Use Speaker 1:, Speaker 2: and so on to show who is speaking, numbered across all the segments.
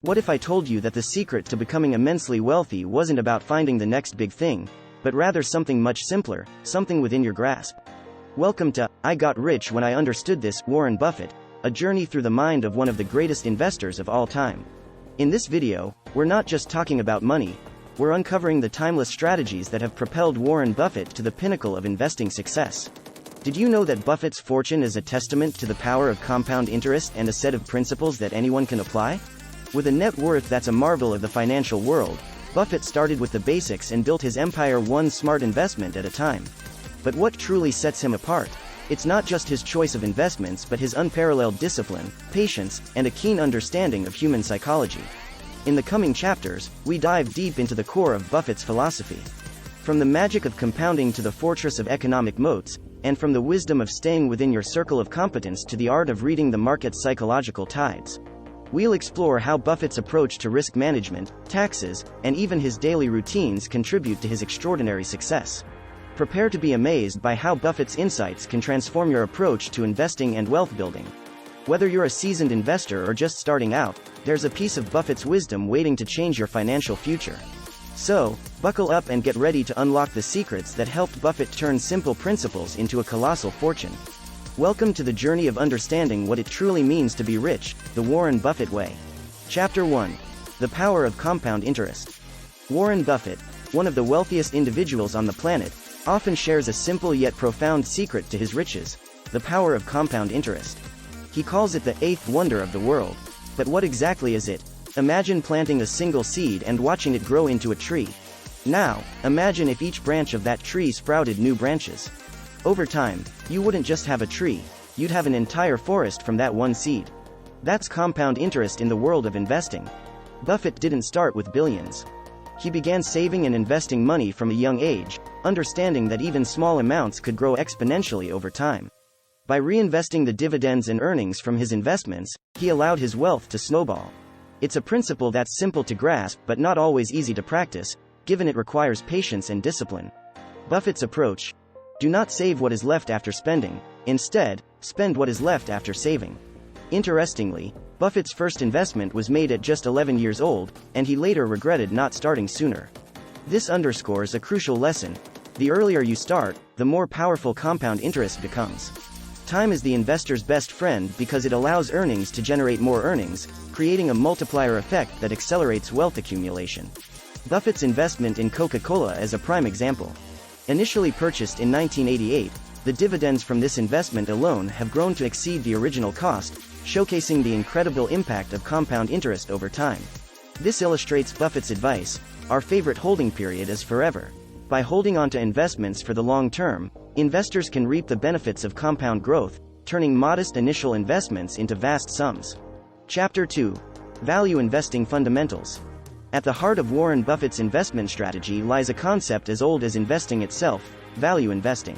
Speaker 1: What if I told you that the secret to becoming immensely wealthy wasn't about finding the next big thing, but rather something much simpler, something within your grasp? Welcome to I Got Rich When I Understood This, Warren Buffett, a journey through the mind of one of the greatest investors of all time. In this video, we're not just talking about money, we're uncovering the timeless strategies that have propelled Warren Buffett to the pinnacle of investing success. Did you know that Buffett's fortune is a testament to the power of compound interest and a set of principles that anyone can apply? With a net worth that's a marvel of the financial world, Buffett started with the basics and built his empire one smart investment at a time. But what truly sets him apart? It's not just his choice of investments but his unparalleled discipline, patience, and a keen understanding of human psychology. In the coming chapters, we dive deep into the core of Buffett's philosophy. From the magic of compounding to the fortress of economic moats, and from the wisdom of staying within your circle of competence to the art of reading the market's psychological tides. We'll explore how Buffett's approach to risk management, taxes, and even his daily routines contribute to his extraordinary success. Prepare to be amazed by how Buffett's insights can transform your approach to investing and wealth building. Whether you're a seasoned investor or just starting out, there's a piece of Buffett's wisdom waiting to change your financial future. So, buckle up and get ready to unlock the secrets that helped Buffett turn simple principles into a colossal fortune. Welcome to the journey of understanding what it truly means to be rich, the Warren Buffett way. Chapter 1. The Power of Compound Interest. Warren Buffett, one of the wealthiest individuals on the planet, often shares a simple yet profound secret to his riches: the power of compound interest. He calls it the eighth wonder of the world. But what exactly is it? Imagine planting a single seed and watching it grow into a tree. Now, imagine if each branch of that tree sprouted new branches. Over time, you wouldn't just have a tree, you'd have an entire forest from that one seed. That's compound interest in the world of investing. Buffett didn't start with billions. He began saving and investing money from a young age, understanding that even small amounts could grow exponentially over time. By reinvesting the dividends and earnings from his investments, he allowed his wealth to snowball. It's a principle that's simple to grasp but not always easy to practice, given it requires patience and discipline. Buffett's approach: do not save what is left after spending, instead, spend what is left after saving. Interestingly, Buffett's first investment was made at just 11 years old, and he later regretted not starting sooner. This underscores a crucial lesson: the earlier you start, the more powerful compound interest becomes. Time is the investor's best friend because it allows earnings to generate more earnings, creating a multiplier effect that accelerates wealth accumulation. Buffett's investment in Coca-Cola is a prime example. Initially purchased in 1988, the dividends from this investment alone have grown to exceed the original cost, showcasing the incredible impact of compound interest over time. This illustrates Buffett's advice: our favorite holding period is forever. By holding on to investments for the long term, investors can reap the benefits of compound growth, turning modest initial investments into vast sums. Chapter 2. Value Investing Fundamentals. At the heart of Warren Buffett's investment strategy lies a concept as old as investing itself: value investing.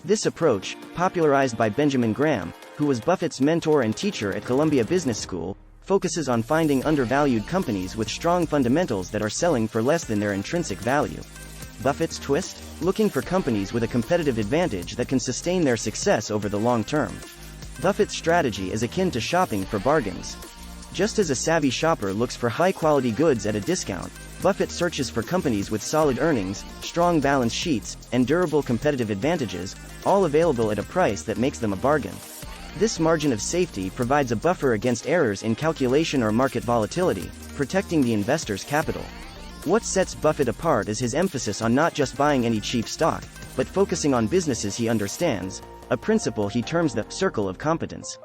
Speaker 1: This approach, popularized by Benjamin Graham, who was Buffett's mentor and teacher at Columbia Business School, focuses on finding undervalued companies with strong fundamentals that are selling for less than their intrinsic value. Buffett's twist? Looking for companies with a competitive advantage that can sustain their success over the long term. Buffett's strategy is akin to shopping for bargains. Just as a savvy shopper looks for high-quality goods at a discount, Buffett searches for companies with solid earnings, strong balance sheets, and durable competitive advantages, all available at a price that makes them a bargain. This margin of safety provides a buffer against errors in calculation or market volatility, protecting the investor's capital. What sets Buffett apart is his emphasis on not just buying any cheap stock, but focusing on businesses he understands, a principle he terms the circle of competence.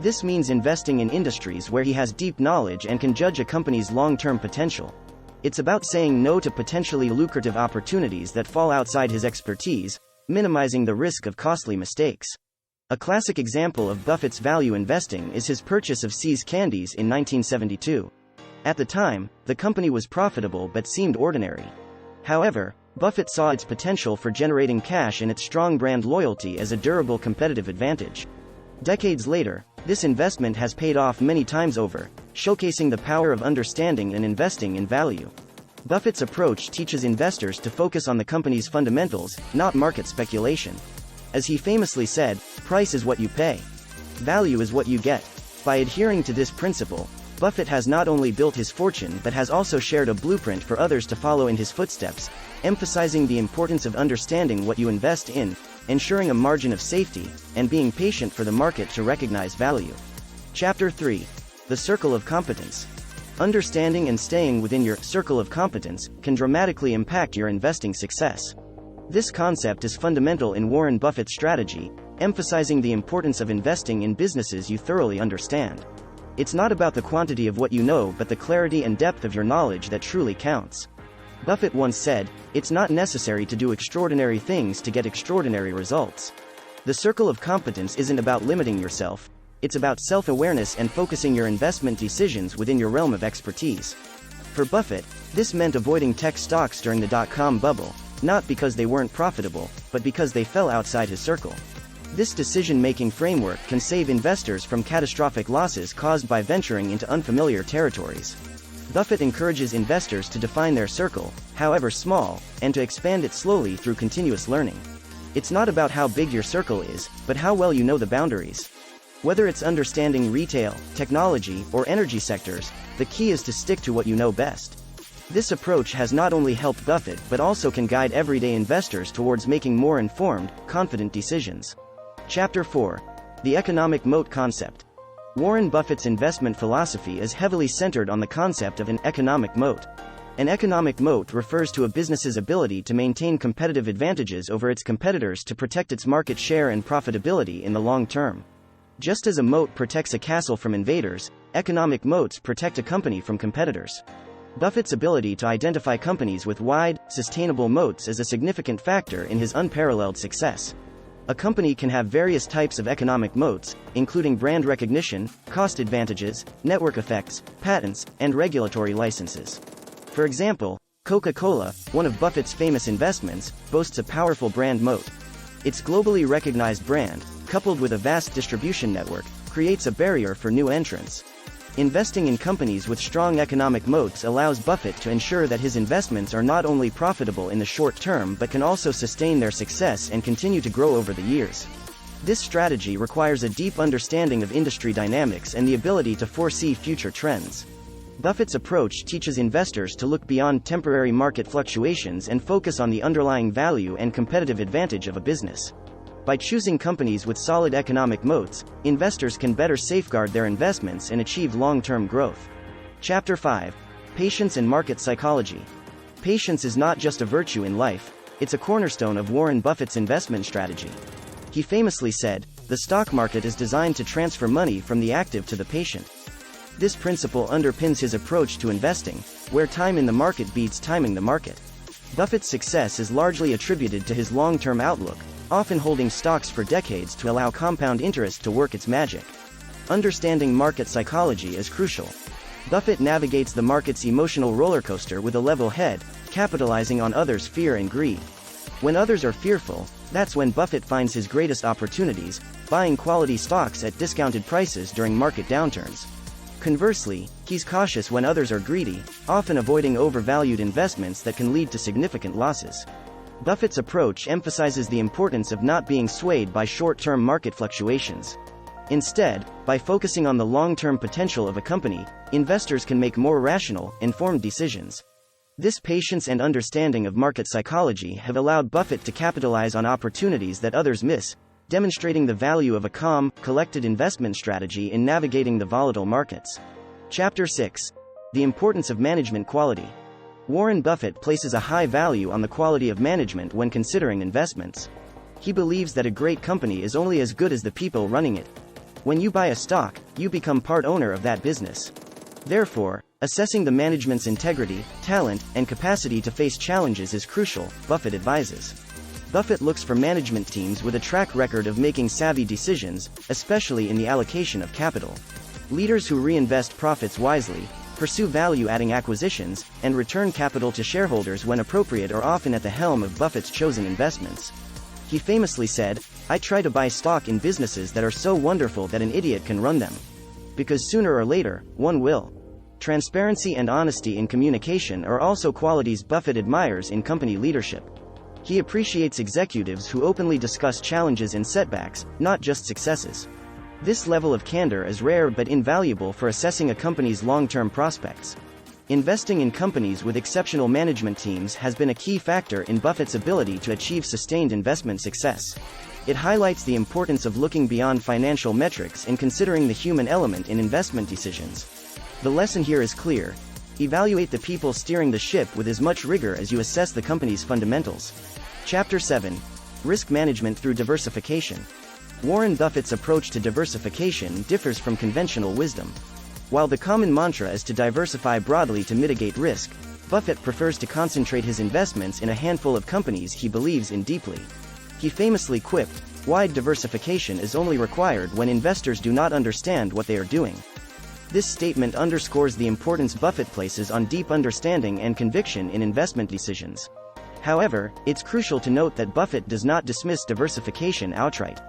Speaker 1: This means investing in industries where he has deep knowledge and can judge a company's long-term potential. It's about saying no to potentially lucrative opportunities that fall outside his expertise, minimizing the risk of costly mistakes. A classic example of Buffett's value investing is his purchase of See's Candies in 1972. At the time, the company was profitable but seemed ordinary. However, Buffett saw its potential for generating cash and its strong brand loyalty as a durable competitive advantage. Decades later, this investment has paid off many times over, showcasing the power of understanding and investing in value. Buffett's approach teaches investors to focus on the company's fundamentals, not market speculation. As he famously said, "Price is what you pay. Value is what you get." By adhering to this principle, Buffett has not only built his fortune but has also shared a blueprint for others to follow in his footsteps, emphasizing the importance of understanding what you invest in, ensuring a margin of safety, and being patient for the market to recognize value. Chapter 3. The Circle of Competence. Understanding and staying within your circle of competence can dramatically impact your investing success. This concept is fundamental in Warren Buffett's strategy, emphasizing the importance of investing in businesses you thoroughly understand. It's not about the quantity of what you know but the clarity and depth of your knowledge that truly counts. Buffett once said, "It's not necessary to do extraordinary things to get extraordinary results." The circle of competence isn't about limiting yourself. It's about self-awareness and focusing your investment decisions within your realm of expertise. For Buffett, this meant avoiding tech stocks during the dot-com bubble, not because they weren't profitable, but because they fell outside his circle. This decision-making framework can save investors from catastrophic losses caused by venturing into unfamiliar territories. Buffett encourages investors to define their circle, however small, and to expand it slowly through continuous learning. It's not about how big your circle is, but how well you know the boundaries. Whether it's understanding retail, technology, or energy sectors, the key is to stick to what you know best. This approach has not only helped Buffett but also can guide everyday investors towards making more informed, confident decisions. Chapter 4. The Economic Moat Concept. Warren Buffett's investment philosophy is heavily centered on the concept of an economic moat. An economic moat refers to a business's ability to maintain competitive advantages over its competitors to protect its market share and profitability in the long term. Just as a moat protects a castle from invaders, economic moats protect a company from competitors. Buffett's ability to identify companies with wide, sustainable moats is a significant factor in his unparalleled success. A company can have various types of economic moats, including brand recognition, cost advantages, network effects, patents, and regulatory licenses. For example, Coca-Cola, one of Buffett's famous investments, boasts a powerful brand moat. Its globally recognized brand, coupled with a vast distribution network, creates a barrier for new entrants. Investing in companies with strong economic moats allows Buffett to ensure that his investments are not only profitable in the short term but can also sustain their success and continue to grow over the years. This strategy requires a deep understanding of industry dynamics and the ability to foresee future trends. Buffett's approach teaches investors to look beyond temporary market fluctuations and focus on the underlying value and competitive advantage of a business. By choosing companies with solid economic moats, investors can better safeguard their investments and achieve long-term growth. Chapter 5. Patience and Market Psychology. Patience is not just a virtue in life, it's a cornerstone of Warren Buffett's investment strategy. He famously said, "The stock market is designed to transfer money from the active to the patient." This principle underpins his approach to investing, where time in the market beats timing the market. Buffett's success is largely attributed to his long-term outlook, often holding stocks for decades to allow compound interest to work its magic. Understanding market psychology is crucial. Buffett navigates the market's emotional roller coaster with a level head, capitalizing on others' fear and greed. When others are fearful, that's when Buffett finds his greatest opportunities, buying quality stocks at discounted prices during market downturns. Conversely, he's cautious when others are greedy, often avoiding overvalued investments that can lead to significant losses. Buffett's approach emphasizes the importance of not being swayed by short-term market fluctuations. Instead, by focusing on the long-term potential of a company, investors can make more rational, informed decisions. This patience and understanding of market psychology have allowed Buffett to capitalize on opportunities that others miss, demonstrating the value of a calm, collected investment strategy in navigating the volatile markets. Chapter 6. The Importance of Management Quality. Warren Buffett places a high value on the quality of management when considering investments. He believes that a great company is only as good as the people running it. When you buy a stock, you become part owner of that business. Therefore, assessing the management's integrity, talent, and capacity to face challenges is crucial, Buffett advises. Buffett looks for management teams with a track record of making savvy decisions, especially in the allocation of capital. Leaders who reinvest profits wisely, pursue value-adding acquisitions, and return capital to shareholders when appropriate are often at the helm of Buffett's chosen investments. He famously said, "I try to buy stock in businesses that are so wonderful that an idiot can run them. Because sooner or later, one will." Transparency and honesty in communication are also qualities Buffett admires in company leadership. He appreciates executives who openly discuss challenges and setbacks, not just successes. This level of candor is rare but invaluable for assessing a company's long-term prospects. Investing in companies with exceptional management teams has been a key factor in Buffett's ability to achieve sustained investment success. It highlights the importance of looking beyond financial metrics and considering the human element in investment decisions. The lesson here is clear. Evaluate the people steering the ship with as much rigor as you assess the company's fundamentals. Chapter 7. Risk Management Through Diversification. Warren Buffett's approach to diversification differs from conventional wisdom. While the common mantra is to diversify broadly to mitigate risk, Buffett prefers to concentrate his investments in a handful of companies he believes in deeply. He famously quipped, "Wide diversification is only required when investors do not understand what they are doing." This statement underscores the importance Buffett places on deep understanding and conviction in investment decisions. However, it's crucial to note that Buffett does not dismiss diversification outright.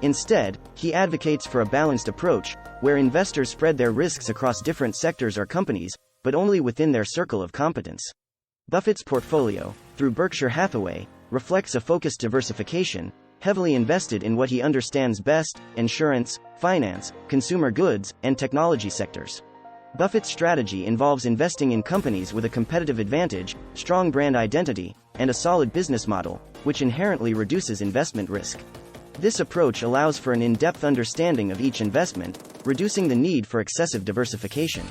Speaker 1: Instead, he advocates for a balanced approach, where investors spread their risks across different sectors or companies, but only within their circle of competence. Buffett's portfolio, through Berkshire Hathaway, reflects a focused diversification, heavily invested in what he understands best: insurance, finance, consumer goods, and technology sectors. Buffett's strategy involves investing in companies with a competitive advantage, strong brand identity, and a solid business model, which inherently reduces investment risk. This approach allows for an in-depth understanding of each investment, reducing the need for excessive diversification.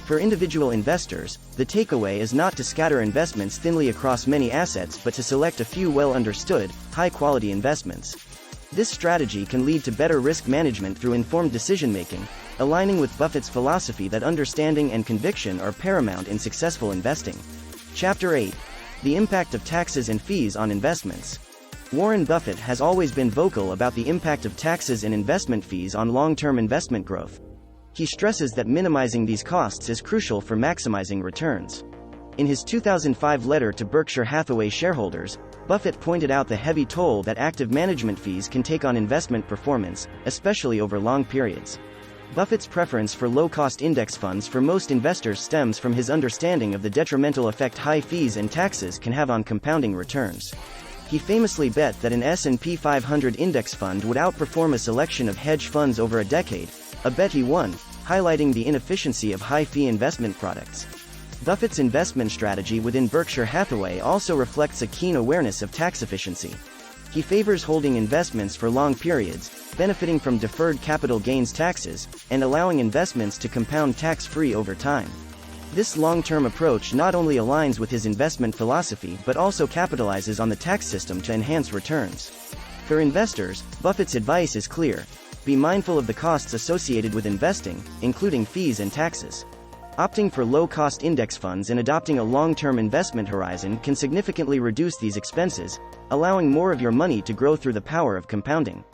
Speaker 1: For individual investors, the takeaway is not to scatter investments thinly across many assets but to select a few well-understood, high-quality investments. This strategy can lead to better risk management through informed decision-making, aligning with Buffett's philosophy that understanding and conviction are paramount in successful investing. Chapter 8. The Impact of Taxes and Fees on Investments. Warren Buffett has always been vocal about the impact of taxes and investment fees on long-term investment growth. He stresses that minimizing these costs is crucial for maximizing returns. In his 2005 letter to Berkshire Hathaway shareholders, Buffett pointed out the heavy toll that active management fees can take on investment performance, especially over long periods. Buffett's preference for low-cost index funds for most investors stems from his understanding of the detrimental effect high fees and taxes can have on compounding returns. He famously bet that an S&P 500 index fund would outperform a selection of hedge funds over a decade, a bet he won, highlighting the inefficiency of high-fee investment products. Buffett's investment strategy within Berkshire Hathaway also reflects a keen awareness of tax efficiency. He favors holding investments for long periods, benefiting from deferred capital gains taxes, and allowing investments to compound tax-free over time. This long-term approach not only aligns with his investment philosophy but also capitalizes on the tax system to enhance returns. For investors, Buffett's advice is clear: be mindful of the costs associated with investing, including fees and taxes. Opting for low-cost index funds and adopting a long-term investment horizon can significantly reduce these expenses, allowing more of your money to grow through the power of compounding.